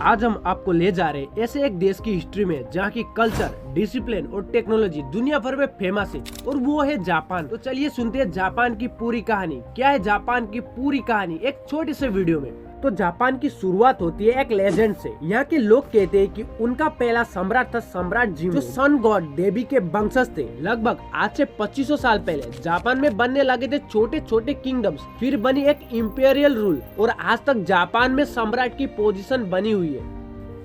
आज हम आपको ले जा रहे हैं ऐसे एक देश की हिस्ट्री में जहाँ की कल्चर, डिसिप्लिन और टेक्नोलॉजी दुनिया भर में फेमस है और वो है जापान। तो चलिए सुनते हैं जापान की पूरी कहानी। क्या है जापान की पूरी कहानी, एक छोटे से वीडियो में। तो जापान की शुरुआत होती है एक लेजेंड से। यहाँ के लोग कहते हैं कि उनका पहला सम्राट था सम्राट जिमू, जो सन गॉड देवी के वंशज थे। लगभग आज से 2500 साल पहले जापान में बनने लगे थे छोटे छोटे किंगडम्स, फिर बनी एक इम्पेरियल रूल और आज तक जापान में सम्राट की पोजीशन बनी हुई है।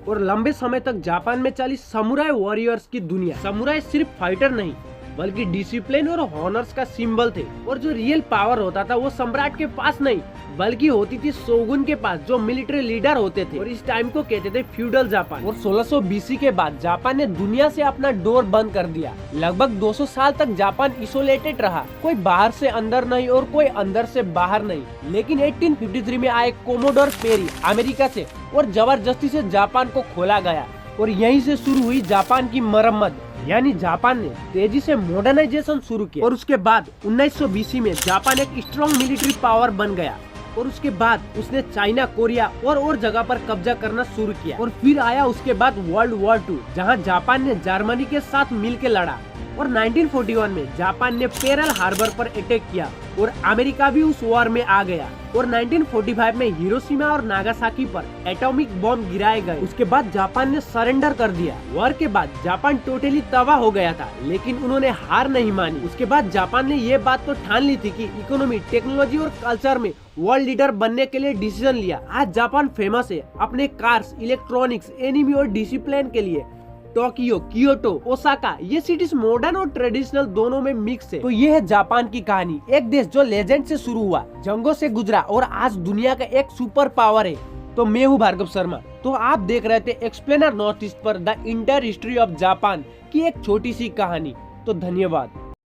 और लंबे समय तक जापान में चली समुराई वॉरियर्स की दुनिया। समुराई सिर्फ फाइटर नहीं बल्कि डिसिप्लिन और हॉनर्स का सिंबल थे। और जो रियल पावर होता था वो सम्राट के पास नहीं बल्कि होती थी शोगुन के पास, जो मिलिट्री लीडर होते थे। और इस टाइम को कहते थे फ्यूडल जापान। और 1600 BC के बाद जापान ने दुनिया से अपना डोर बंद कर दिया। लगभग 200 साल तक जापान इसोलेटेड रहा, कोई बाहर से अंदर नहीं और कोई अंदर से बाहर नहीं। लेकिन 1853 में आए कोमोडोर पेरी अमेरिका से और जबरदस्ती से जापान को खोला गया। और यहीं से शुरू हुई जापान की मरम्मत, यानी जापान ने तेजी से मॉडर्नाइजेशन शुरू किया। और उसके बाद 1900 BC में जापान एक स्ट्रॉन्ग मिलिट्री पावर बन गया। और उसके बाद उसने चाइना, कोरिया और जगह पर कब्जा करना शुरू किया। और फिर आया उसके बाद वर्ल्ड वॉर 2, जहां जापान ने जर्मनी के साथ मिलकर लड़ा। और 1941 में जापान ने पेरल हार्बर पर अटैक किया और अमेरिका भी उस वॉर में आ गया। और 1945 में हिरोशिमा और नागासाकी पर एटॉमिक बॉम्ब गिराए गए। उसके बाद जापान ने सरेंडर कर दिया। वॉर के बाद जापान टोटली तबाह हो गया था, लेकिन उन्होंने हार नहीं मानी। उसके बाद जापान ने ये बात तो ठान ली थी कि इकोनॉमी, टेक्नोलॉजी और कल्चर में वर्ल्ड लीडर बनने के लिए डिसीजन लिया। आज जापान फेमस है अपने कार्स, इलेक्ट्रॉनिक्स, एनिमी और डिसिप्लिन के लिए। टोक्यो, क्योटो, ओसाका, ये सिटीज मॉडर्न और ट्रेडिशनल दोनों में मिक्स है। तो ये है जापान की कहानी, एक देश जो लेजेंड से शुरू हुआ, जंगों से गुजरा और आज दुनिया का एक सुपर पावर है। तो मैं हूँ भार्गव शर्मा। तो आप देख रहे थे एक्सप्लेनर नॉर्थ ईस्ट पर the entire history of Japan की एक छोटी सी कहानी। तो धन्यवाद।